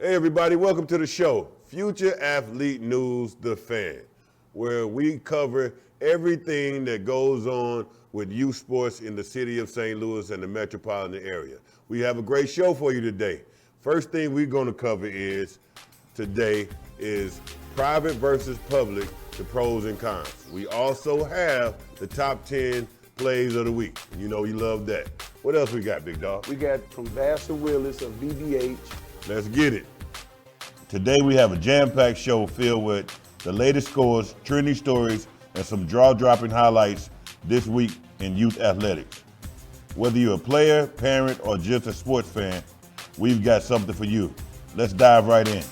Hey everybody, welcome to the show, Future Athlete News, The Fan, where we cover everything that goes on with youth sports in the city of St. Louis and the metropolitan area. We have a great show for you today. First thing we're going to cover today is private versus public, the pros and cons. We also have the top 10 plays of the week. You know you love that. What else we got, big dog? We got from Vasser Willis of BBH. Let's get it. Today we have a jam-packed show filled with the latest scores, trending stories, and some jaw-dropping highlights this week in youth athletics. Whether you're a player, parent, or just a sports fan, we've got something for you. Let's dive right in.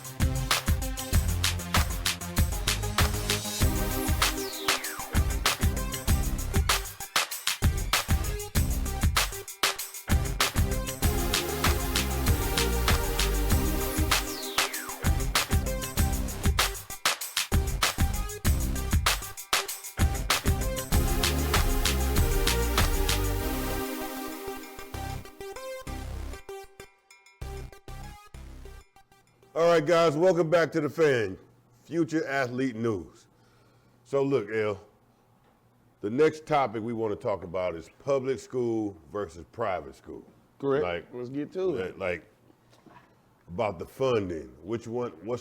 All right, guys, welcome back to the Fan, Future Athlete News. So look, El, the next topic we want to talk about is public school versus private school. Correct. Let's get to it. Like, about the funding, what's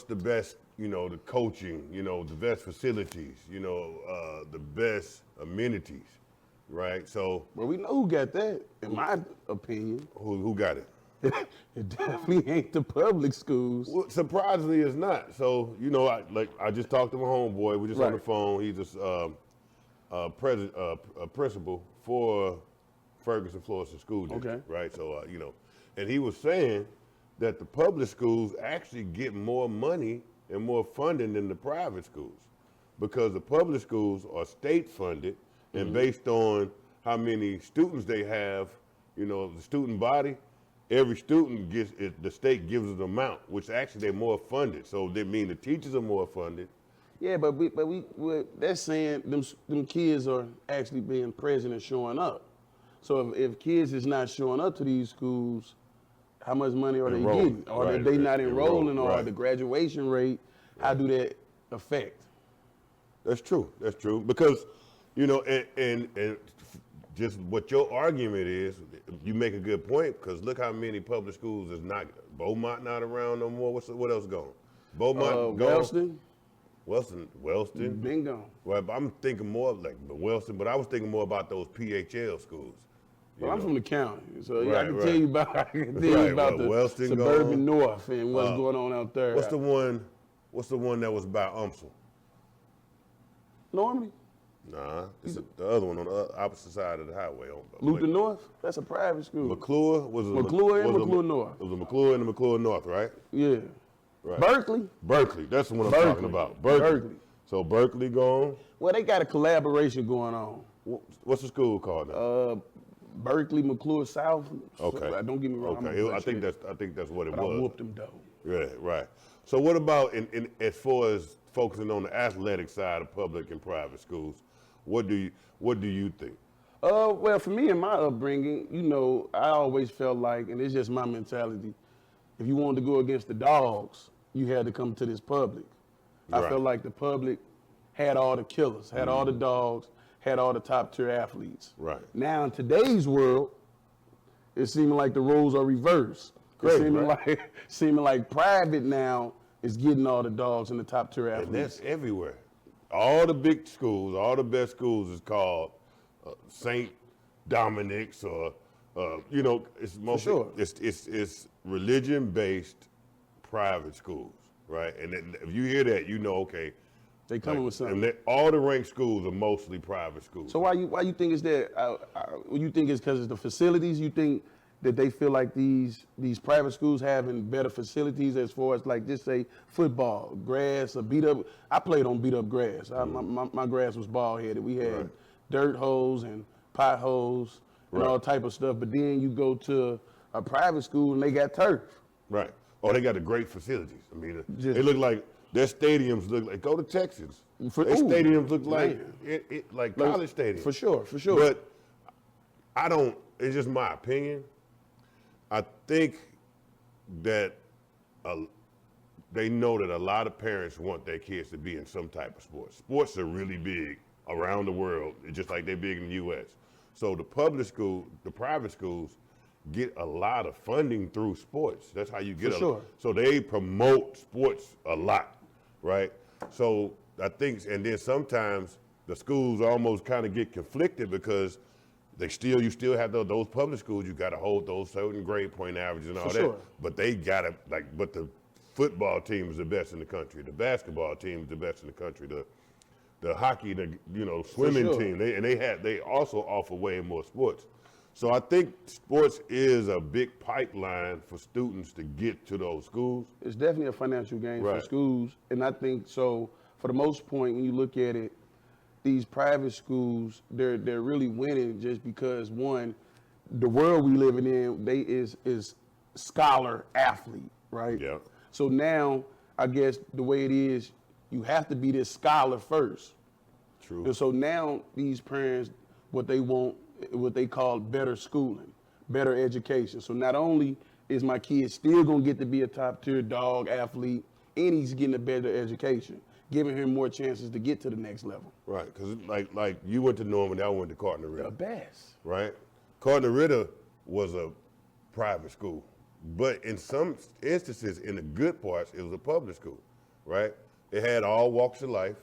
the best, the coaching, the best facilities, the best amenities, right? So. Well, we know who got that, in my opinion. Who got it? It definitely ain't the public schools. Well, surprisingly, it's not. So, I just talked to my homeboy. We're just on the phone. He's a principal for Ferguson Florissant School District, Okay. right? So, and he was saying that the public schools actually get more money and more funding than the private schools because the public schools are state funded and based on how many students they have, the student body. Every student the state gives an amount, which actually they're more funded. So they mean the teachers are more funded. Yeah, but that's saying them kids are actually being present and showing up. So if kids is not showing up to these schools, how much money are they getting? Or if they not enrolling, or the graduation rate, how do that affect? That's true. That's true. Because, and just what your argument is, you make a good point, because look how many public schools is not, Beaumont not around no more. What else gone? Beaumont gone. Wellston. Been gone. Well, I'm thinking more of like Wellston, but I was thinking more about those PHL schools. Well, I'm from the county, so I can tell you about the Wellston suburban north and what's going on out there. What's the one that was by UMSL? Normally? Nah, it's the other one on the opposite side of the highway. Luther North? That's a private school. McClure was McClure and McClure North. It was a McClure and a McClure North, right? Yeah. Right. Berkeley, that's the one I'm talking about. Berkeley. So Berkeley gone. Well, they got a collaboration going on. What's the school called now? Berkeley, McClure South. Okay. So, don't get me wrong. Okay. I think that's what it was. I whooped them though. Yeah, right. So what about in as far as focusing on the athletic side of public and private schools? What do you think? Well, for me and my upbringing, I always felt like, and it's just my mentality, if you wanted to go against the dogs, you had to come to this public. Right. I felt like the public had all the killers, had all the dogs, had all the top tier athletes. Right. Now in today's world, it's seeming like the roles are reversed. Crazy, Seeming like private now is getting all the dogs and the top tier athletes. And that's everywhere. All the big schools, all the best schools is called St. Dominic's or, it's mostly, it's religion-based private schools, right? And then if you hear that, okay. They coming with something. And all the ranked schools are mostly private schools. So why you think it's that? You think it's because it's the facilities? You think that they feel like these private schools having better facilities as far as like just say football, grass, or beat up? I played on beat up grass. My grass was bald headed. We had dirt holes and potholes and all type of stuff. But then you go to a private school and they got turf. Right. Oh, they got the great facilities. I mean, they look like their stadiums look like. Go to Texas. Their stadiums look like like college stadiums. For sure. But I don't. It's just my opinion. I think that they know that a lot of parents want their kids to be in some type of sports. Sports are really big around the world, just like they're big in the U.S. So the private schools get a lot of funding through sports. That's how you get it. Sure. So they promote sports a lot, right? So I think, and then sometimes the schools almost kind of get conflicted because you still have those public schools, you got to hold those certain grade point averages and all that. Sure. But they got to, but the football team is the best in the country. The basketball team is the best in the country. The hockey, swimming sure. team, they also offer way more sports. So I think sports is a big pipeline for students to get to those schools. It's definitely a financial gain for Right. schools, and I think so. For the most part, when you look at it, these private schools, they're really winning just because, one, the world we living in, is scholar athlete, right? Yeah. So now, I guess the way it is, you have to be this scholar first. True. And so now these parents, what they call better schooling, better education. So not only is my kid still gonna get to be a top tier dog athlete, and he's getting a better education, giving him more chances to get to the next level. Right, because like you went to Norman, I went to Cardinal Ritter. The best. Right? Cardinal Ritter was a private school, but in some instances, in the good parts, it was a public school, right? It had all walks of life.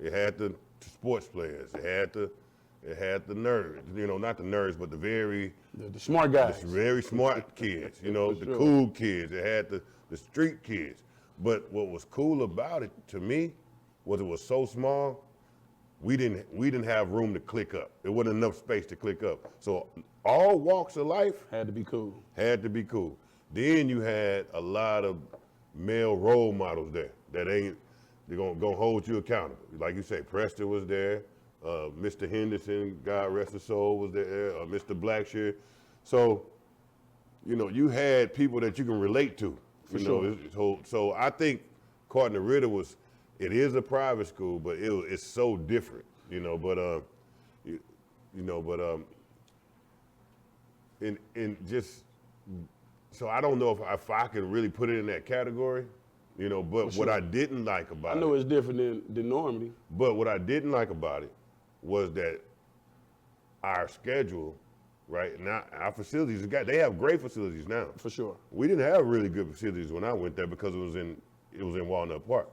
It had the sports players. It had the nerds, not the nerds, but the smart guys. very smart kids, the sure. cool kids. It had the street kids. But what was cool about it to me was it was so small, we didn't have room to click up. There wasn't enough space to click up. So all walks of life Had to be cool. had to be cool. Then you had a lot of male role models there they're gonna hold you accountable. Like you say, Preston was there, Mr. Henderson, God rest his soul, was there, Mr. Blackshear. So, you had people that you can relate to. For sure. So I think Cardinal Ritter it is a private school, but it's so different, so I don't know if I can really put it in that category, but sure. what I didn't like about I know it's different than Normandy. but what I didn't like about it was that our schedule, right, now our facilities, they have great facilities now. For sure. We didn't have really good facilities when I went there because it was in Walnut Park.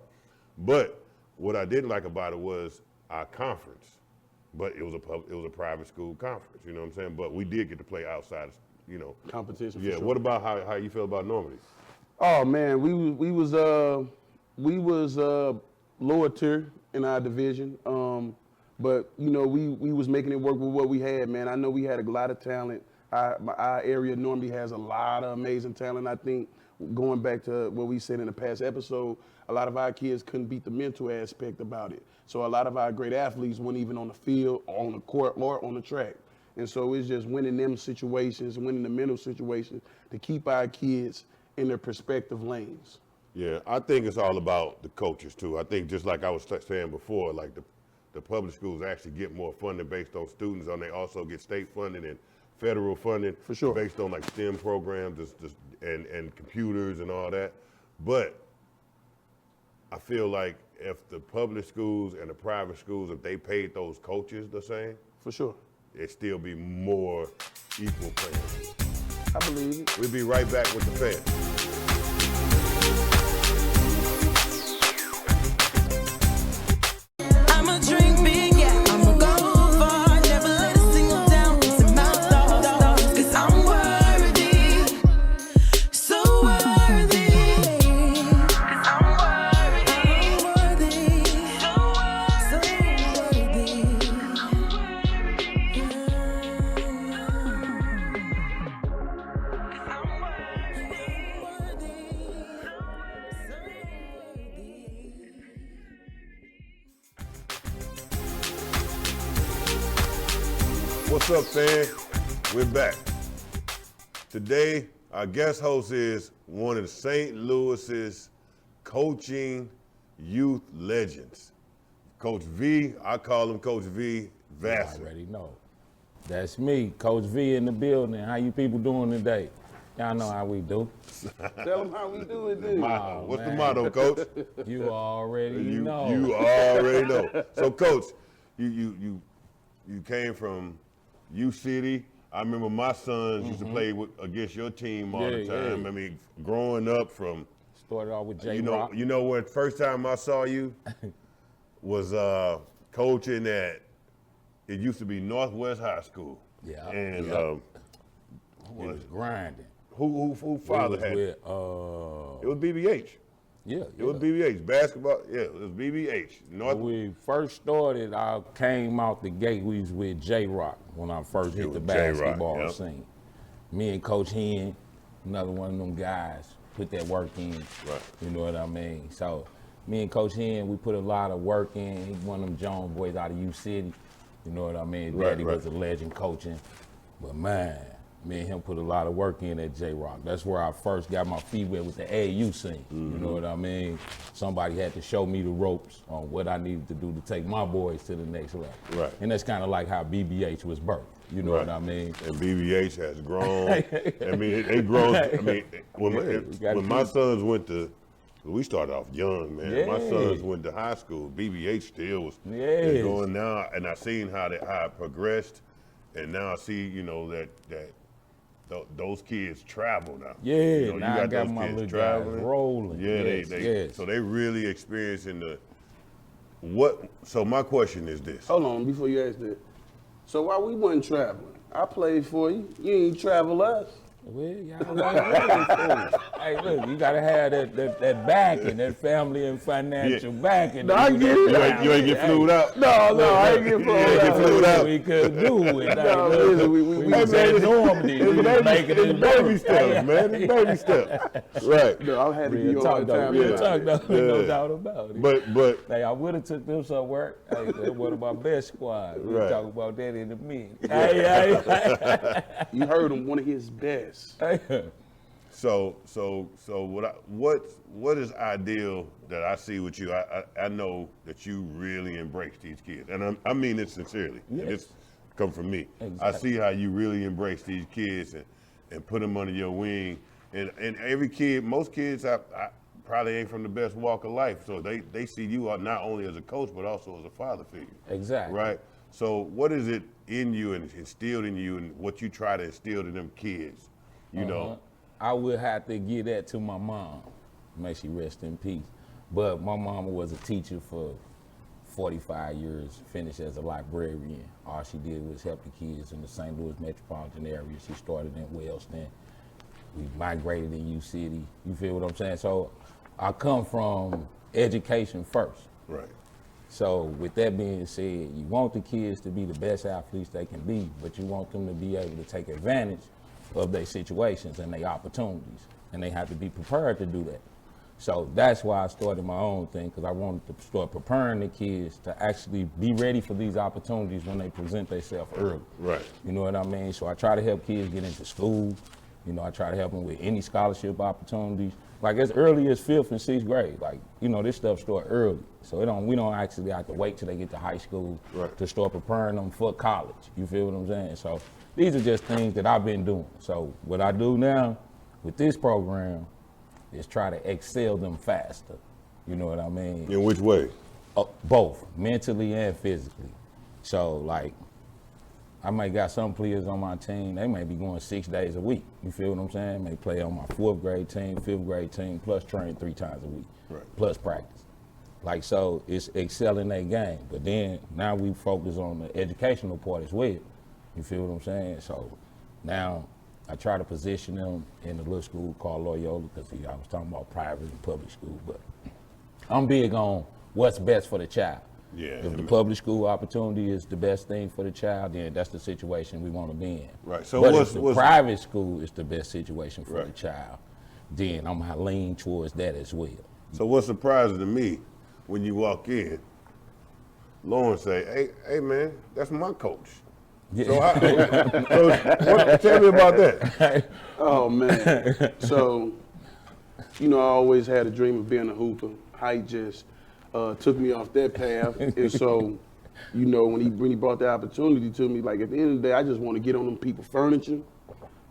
But what I didn't like about it was our conference. But it was a private school conference, you know what I'm saying? But we did get to play outside, Competition. For Yeah. sure. What about how you feel about Normandy? Oh man, we was lower tier in our division, but we was making it work with what we had, man. I know we had a lot of talent. Our area normally has a lot of amazing talent. I think going back to what we said in the past episode, a lot of our kids couldn't beat the mental aspect about it. So a lot of our great athletes weren't even on the field, or on the court, or on the track. And so it's just winning them situations, winning the mental situations to keep our kids in their prospective lanes. Yeah, I think it's all about the coaches too. I think just like I was saying before, like the public schools actually get more funding based on students, and they also get state funding and federal funding For sure. based on like STEM programs and computers and all that. But I feel like if the public schools and the private schools, if they paid those coaches the same, For sure. it'd still be more equal playing. I believe it. We'll be right back with the fans. I'ma drink big, yeah. I'ma go far, never let a single down. It's a mouth off, 'cause I'm worthy, so worthy. 'Cause I'm worthy, so worthy. What's up, fam? We're back. Today, our guest host is one of St. Louis's coaching youth legends. Coach V, I call him Coach V, I Vasser. already know. That's me, Coach V in the building. How you people doing today? Y'all know how we do. Tell them how we do it, then. What's the man. motto, Coach? You already know. You already know. So, Coach, you came from U City. I remember my sons used to play against your team all the time. Yeah. I mean, growing up from, Started off with J you know, Rock. what? First time I saw you was coaching at. It used to be Northwest High School. Yeah, And yeah. who was grinding. who father was had with, it? It was BBH. Yeah, It was BBH basketball. Yeah, it was BBH. When we first started, I came out the gate, we was with J Rock when I first hit the with J-Rock, basketball yep. scene. Me and Coach Hen, another one of them guys, put that work in. Right. You know what I mean? So me and Coach Hen, we put a lot of work in. He's one of them Jones boys out of U City. You know what I mean? Right, Daddy right. was a legend coaching. But man, me and him put a lot of work in at J-Rock. That's where I first got my feet wet with the AAU scene. You know what I mean? Somebody had to show me the ropes on what I needed to do to take my boys to the next level. Right. And that's kind of like how BBH was birthed. You know what I mean? And BBH has grown. I mean, they grown. I mean, when my sons went to, we started off young, man. My Yeah. sons went to high school. BBH still was Yes. going now, and I seen how it progressed, and now I see, you know, that those kids travel now. Yeah, You know, now I got those my kids little guys rolling. Yeah, Yes, yes. so they really experiencing what. So my question is this. Hold on, before you ask that. So while we wasn't traveling, I played for you. You ain't travel us. Well, y'all wasn't ready for it. Hey, look, you gotta have that backing, that family and financial backing. No, I get it. You ain't get flued out? No, I ain't get flued out. We could do it. No, Hey, look, listen, we we was at Normandy. We was making it Baby steps, man. It's baby steps. Right. No, I had to give Real you all talk, the though. time. Real about talk, it. though. No Yeah. doubt about it. But Hey, I would have took them somewhere. Hey, they're one of my best squads. We'll Right. talk about that in a minute. Hey. You heard him, one of his best. so what is ideal that I see with you? I know that you really embrace these kids, and I mean it sincerely. Yes. It's come from me. Exactly. I see how you really embrace these kids and put them under your wing. And every kid, most kids, I probably ain't from the best walk of life, so they see you not only as a coach but also as a father figure. Exactly. Right. So what is it in you and instilled in you, and what you try to instill in them kids? You know. I would have to give that to my mom. May she rest in peace. But my mama was a teacher for 45 years, finished as a librarian. All she did was help the kids in the St. Louis metropolitan area. She started in Wellston. We migrated in U City. You feel what I'm saying? So I come from education first. Right. So with that being said, you want the kids to be the best athletes they can be, but you want them to be able to take advantage of their situations and their opportunities, and they have to be prepared to do that. So that's why I started my own thing, because I wanted to start preparing the kids to actually be ready for these opportunities when they present themselves early. Right. You know what I mean? So I try to help kids get into school. You know, I try to help them with any scholarship opportunities. Like as early as 5th and 6th grade. Like, you know, this stuff start early. So we don't actually have to wait till they get to high school to start preparing them for college. You feel what I'm saying? So these are just things that I've been doing. So what I do now with this program is try to excel them faster. You know what I mean? In which way? Both, mentally and physically. So like, I might got some players on my team, they may be going 6 days a week. You feel what I'm saying? May play on my 4th grade team, 5th grade team, plus train 3 times a week, plus practice. Like, so it's excelling their game. But then now we focus on the educational part as well. You feel what I'm saying? So now I try to position them in a little school called Loyola, because I was talking about private and public school, but I'm big on what's best for the child. Yeah. If the public school opportunity is the best thing for the child, then that's the situation we want to be in. Right. So but what's if the private school is the best situation for the child, then I'm gonna lean towards that as well. So what's surprising to me when you walk in, Laurence say, hey man, that's my coach. Yeah. So tell me about that. Oh, man. So, you know, I always had a dream of being a hooper. He just took me off that path. And so, you know, when he brought the opportunity to me, like at the end of the day, I just want to get on them people's furniture,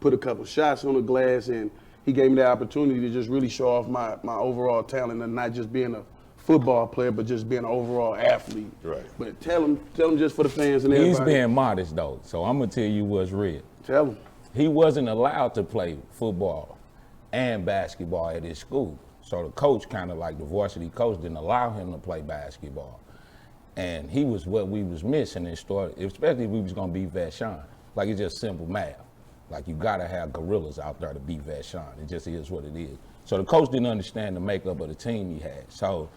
put a couple shots on the glass, and he gave me the opportunity to just really show off my overall talent and not just being a football player, but just being an overall athlete. Right. But tell him just for the fans and He's everybody. being modest though, so I'm gonna tell you what's real. Tell him. He wasn't allowed to play football and basketball at his school. So the coach, kind of like the varsity coach, didn't allow him to play basketball. And he was what we was missing and started, especially if we was gonna beat Vashon. Like, it's just simple math. Like, you gotta have gorillas out there to beat Vashon. It just is what it is. So the coach didn't understand the makeup of the team he had. So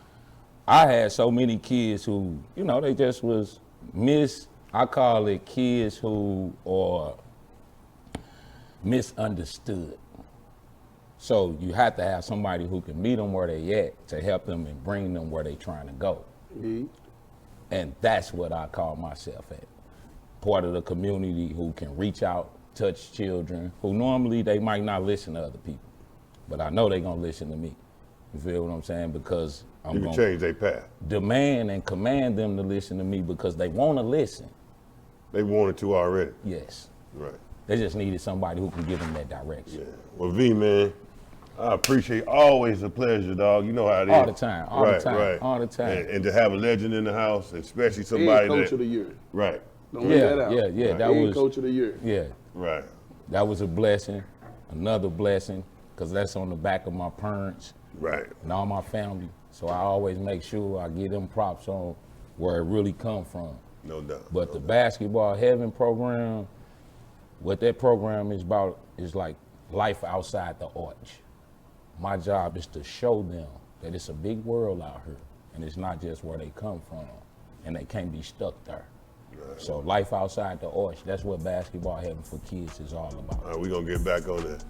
I had so many kids who, you know, they just was I call it kids who are misunderstood. So you have to have somebody who can meet them where they at to help them and bring them where they trying to go. Mm-hmm. And that's what I call myself at. Part of the community who can reach out, touch children, who normally they might not listen to other people. But I know they're gonna listen to me. You feel what I'm saying? Because I'm You can gonna change their path. demand and command them to listen to me because they wanna listen. They wanted to already. Yes. Right. They just needed somebody who can give them that direction. Yeah. Well, V, man, I appreciate, always a pleasure, dog. You know how it is. All the time, all the Right, time, right. all the time. And to have a legend in the house, especially somebody And coach that. of the year. Right, Don't leave that out. Yeah, that And was coach of the year. Yeah, right. that was a blessing, another blessing, because that's on the back of my parents Right. and all my family. So I always make sure I give them props on where it really come from. No doubt. But the Basketball Heaven program, what that program is about is like life outside the arch. My job is to show them that it's a big world out here, and it's not just where they come from, and they can't be stuck there. Right. So life outside the arch, that's what Basketball Heaven for Kids is all about. All right, we're going to get back on that.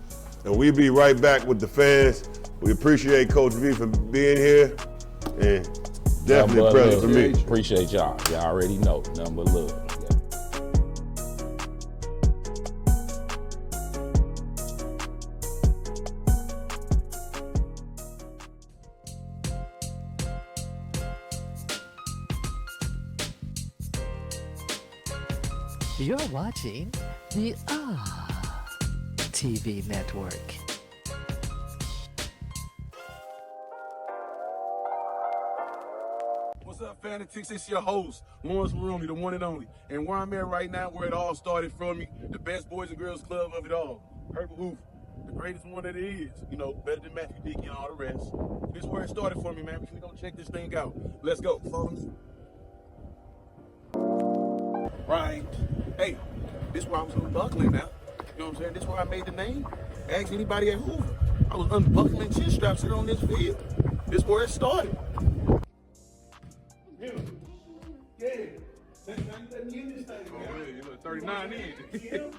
And we'll be right back with the fans. We appreciate Coach V for being here, and definitely a present for me. Appreciate y'all. Y'all already know, nothing but love. Yeah. You're watching the TV network. What's up, Fanatics? It's your host, Laurence, the one and only. And where I'm at right now, where it all started from me, the best boys and girls club of it all. Herbert Hoof, the greatest one that it is. You know, better than Matthew Dickey and all the rest. This is where it started for me, man. We're gonna go check this thing out. Let's go. Follow me. Right. Hey, this is where I was unbuckling now. You know what I'm saying? This is where I made the name. Ask anybody at Hoover. I was unbuckling chin straps here on this field. This is where it started. Yeah. Next time you let me in this thing, man. Oh, yeah, you look 39 in.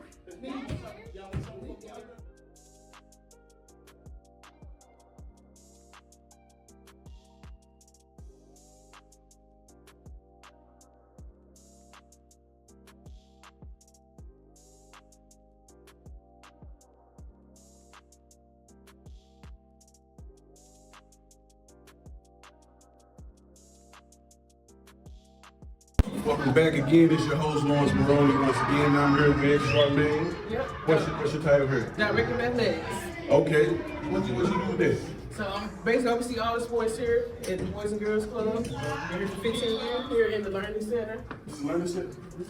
Welcome back again. This is your host, Laurence Maroney. Once again, I'm here with Charmaine. Yep. What's your title here? Director of Athletics. Okay. What you do with this? So I'm basically oversee all the sports here at the Boys and Girls Club. Been here for 15 years here in the Learning Center. This is Learning Center?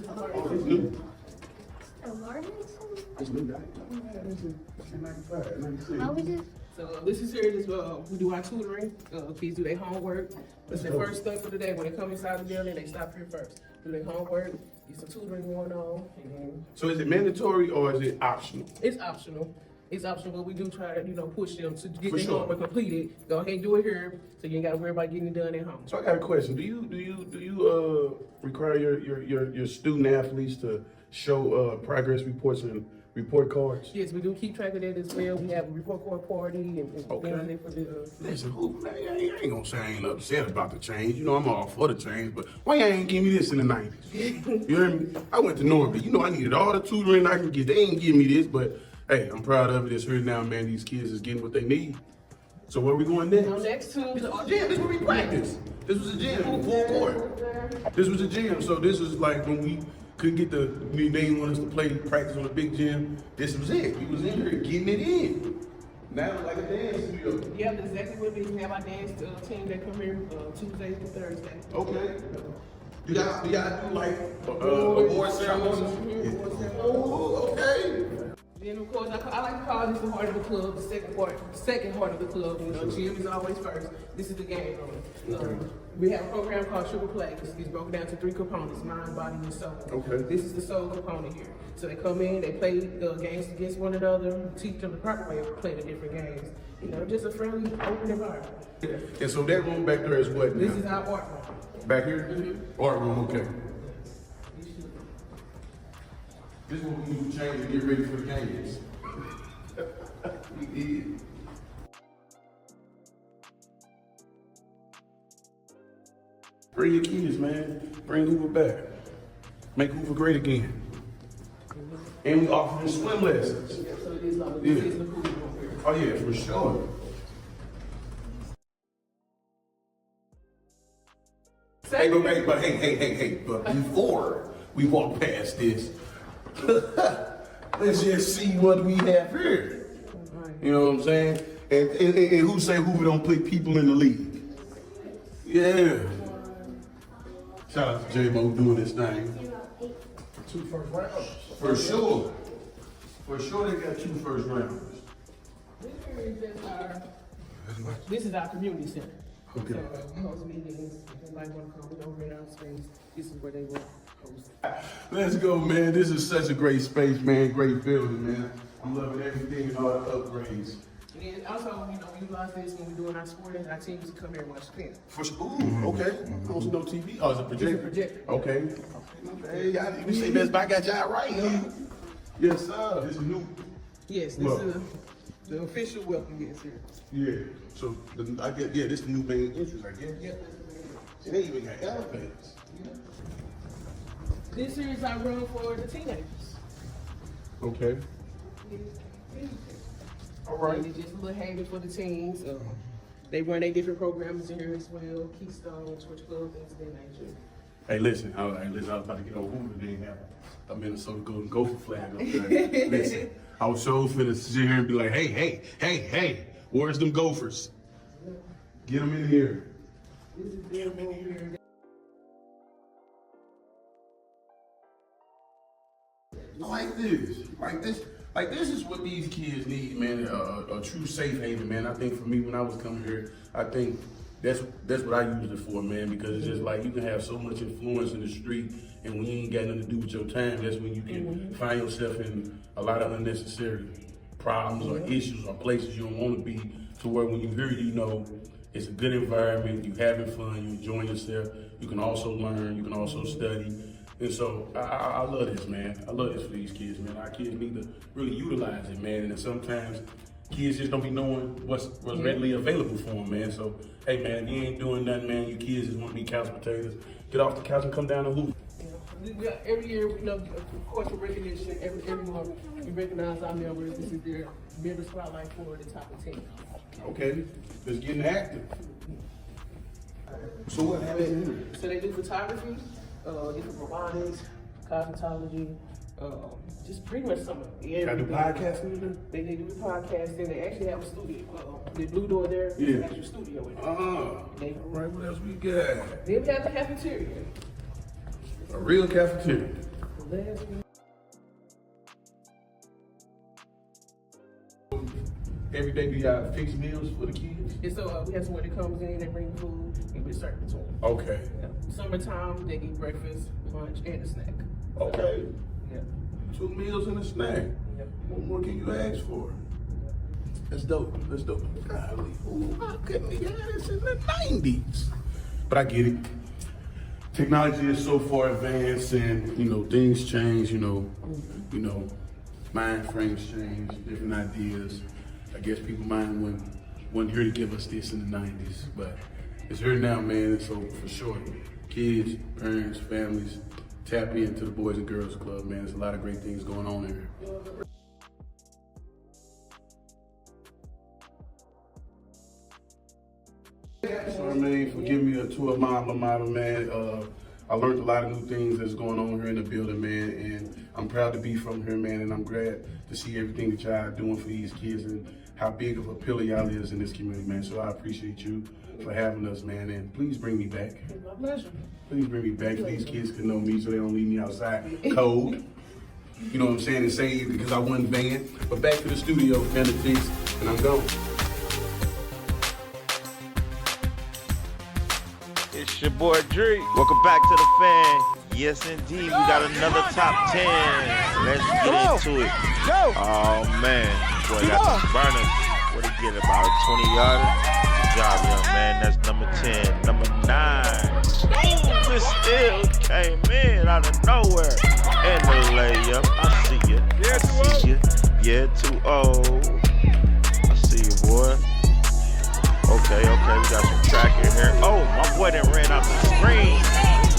Oh, it's new. It's new, right? It's 95, 96. How is it? So this is here, we do our tutoring. Kids do their homework. It's the first step for the day. When they come inside the building, they stop here first. Do their homework, get some tutoring going on. And So is it mandatory or is it optional? it's optional. It's optional, but we do try to, push them to get For their sure. homework completed. Go ahead and do it here, so you ain't got to worry about getting it done at home. So I got a question. Do you require your student athletes to show progress reports and report cards? Yes, we do keep track of that as well. We have a report card party and Okay. things there for the. Listen, man, I ain't gonna say I ain't upset about the change. You know, I'm all for the change, but why y'all ain't give me this in the 90s? You hear me? I went to Norby. You know, I needed all the tutoring I can get. They ain't give me this, but hey, I'm proud of it. It's here now, man. These kids is getting what they need. So where we going next? So next to This is our gym. This is where we practice. This was a gym, full court. This was a gym. So this is like when we couldn't get they didn't want us to play practice on the big gym. This was it. We was in here getting it in. Now it's like a dance studio. Yeah, that's exactly what it is. We have our dance team that come here Tuesday to Thursday. Okay. Do y'all do like award ceremonies? Oh, okay. Then of course I like to call this the heart of the club, the second heart of the club. You know, gym is always first. This is the game room. We have a program called Triple Play. It's broken down to 3 components: mind, body, and soul. Okay. This is the soul component here. So they come in, they play the games against one another, teach them the proper way of playing the different games. You know, just a friendly, open environment. And so that room back there is what now? This is our art room. Back here? Art room, okay. This is what we need to change to get ready for the games. We did. Bring your kids, man. Bring Hoover back. Make Hoover great again. And we offer them swim lessons. Yeah, so it is like Yeah. this is the cool room here. Oh yeah, for sure. But hey, but before we walk past this, let's just see what we have here. You know what I'm saying? And who say Hoover don't put people in the league? Yeah. Shout out to J-Mo doing this thing. 2 first rounders. For sure. For sure they got 2 first rounders. This is our community center. Okay. So host meetings, if anybody want to come over in our space, this is where they will host. Let's go, man. This is such a great space, man. Great building, man. I'm loving everything and all the upgrades. And then also, you know, we utilize this when we're doing our sporting, our teams to come here and watch the film. For sure. Ooh, okay. Also no TV. Oh, it's a projector. It's a projector. Okay. Okay. Y'all, we say Best Buy got y'all right, huh? Yes, sir. This is new. Yes, this Look. is the official welcome guest here. Yeah. So I guess this is the new main entrance, I guess. Yep. And they even got elevators. This here is our room for the teenagers. Okay. All right. And it's just a little haven for the teens. They run their different programs in here as well, Keystone, Church Club, things of that nature. Hey, listen. I was about to get over Hoover. They didn't have a Minnesota Golden Gopher flag up there. Listen, I was so finna sit here and be like, hey, where's them Gophers? Get them in here. This is their room here. I like this. Like this is what these kids need, man. A true safe haven, man. I think for me, when I was coming here, I think that's what I used it for, man. Because it's just like you can have so much influence in the street, and when you ain't got nothing to do with your time, that's when you can find yourself in a lot of unnecessary problems or issues or places you don't want to be. To where when you hear, you know, it's a good environment. You having fun. You enjoying yourself. You can also learn. You can also study. And so I love this, man. I love this for these kids, man. Our kids need to really utilize it, man. And sometimes kids just don't be knowing what's readily available for them, man. So, hey, man, you ain't doing nothing, man. You kids just want to be couch potatoes. Get off the couch and come down and hoop. Every year, you know, of course, for recognition, every month, we recognize our members. This is their member spotlight for the top of 10. Okay, just getting active. So what happens here? So they do photography, different robotics, cosmetology, just pretty much some of Got the everything. podcasting in there? They do the podcasting. They actually have a studio. The blue door there is an actual studio in there. All right, what else we got? Then we have the cafeteria. A real cafeteria. Last week, Every day we got fixed meals for the kids. and so we have someone that comes in, they bring food, and we serve it to them. Okay. Summertime, they get breakfast, lunch, and a snack. Okay. Yeah. 2 meals and a snack. Yep. What more can you ask for? That's dope. That's dope. Golly, ooh, how couldn't they get this in the 90s? But I get it. Technology is so far advanced, and you know things change. You know, mind frames change, different ideas. I guess people mind wasn't here to give us this in the 90s, but it's here now, man. And so for sure, kids, parents, families, tap into the Boys and Girls Club, man. There's a lot of great things going on there. Sorry, man, for giving me a tour of my alma mater, man. I learned a lot of new things that's going on here in the building, man, and I'm proud to be from here, man, and I'm glad to see everything that y'all are doing for these kids and how big of a pillar y'all is in this community, man. So I appreciate you for having us, man, and please bring me back. My pleasure. Please bring me back so these kids can know me so they don't leave me outside cold. You know what I'm saying? And say because I wasn't banned. But back to the studio, benefits, and I'm gone. It's your boy Drake. Welcome back to the fan. Yes, indeed, we got another top 10. Let's get into it. Go. Oh man, boy got some burners. What he get, about a 20-yarder? Good job, young man. That's number 10. Number 9. Ooh, this still came in out of nowhere. And the layup. I see you. Yeah, I see you. Yeah, 2-0. I see you, boy. Okay, we got some track in here. Oh, my boy done ran off the screen.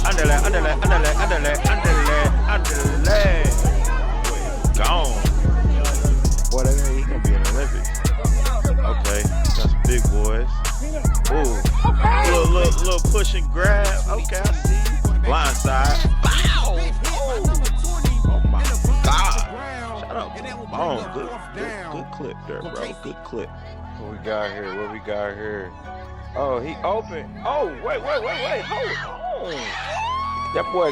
Underlay. Boy, gone. Boy, he gonna be in the Olympics. Okay, got some big boys. Ooh, little push and grab. Okay, I see you. Blind side. Bow! Oh my God. Shut up. Oh, good clip there, bro. Good clip. What we got here? Oh, he open. Oh, wait. Hold on. That boy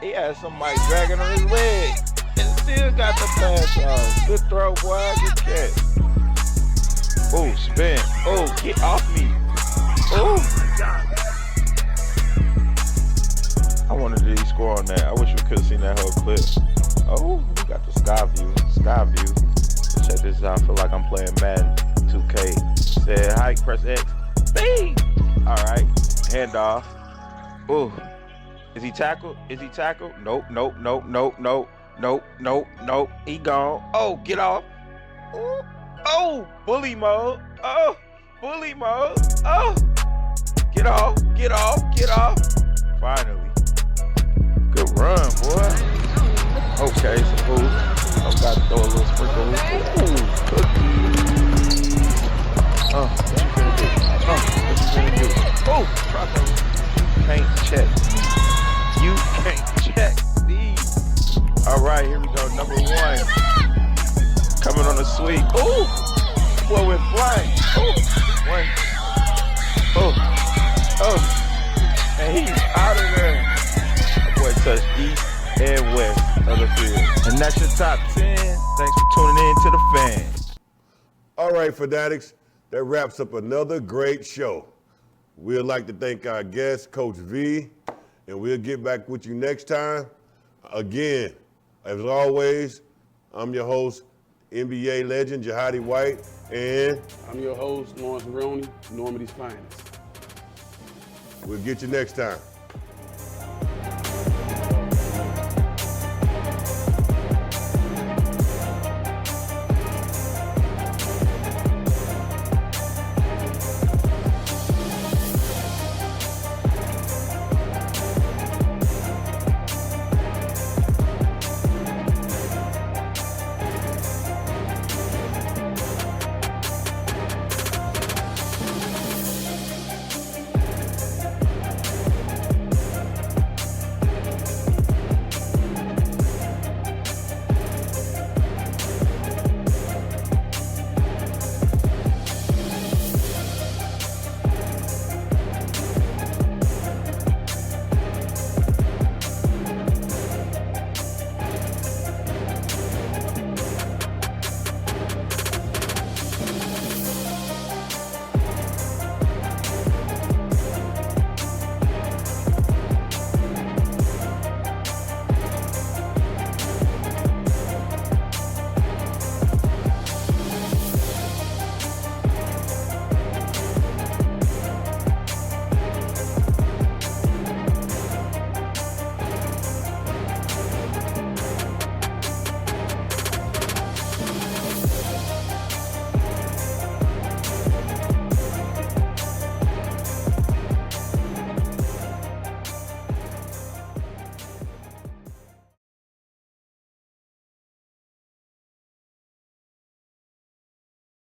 he had somebody dragging on his leg and still got the pass off. Good throw, boy. Good catch. Oh, spin. Oh, get off me. Oh. I wanted to score on that. I wish we could have seen that whole clip. Oh, we got the sky view. Check this out. I feel like I'm playing Madden 2K. Said hike, press X. Bang! All right, handoff. Ooh, is he tackled? Nope. He gone. Oh, get off. Ooh. Oh, bully mode. Oh, get off. Finally. Good run, boy. Okay, so I've got to throw a little sprinkle. Ooh, cookie. What you finna do? Oh, drop it. You can't check these. All right, here we go. Number 1. Coming on the sweep. Ooh, boy went blank. Ooh, 1. Oh, and he's out of there. That boy touched east and west of the field. And that's your top 10. Thanks for tuning in to the fan. All right, Fanatics, that wraps up another great show. We'd like to thank our guest, Coach V, and we'll get back with you next time. Again, as always, I'm your host, NBA legend Jahadi White, and I'm your host, Lawrence Maroney, Normandy's finest. we'll get you next time.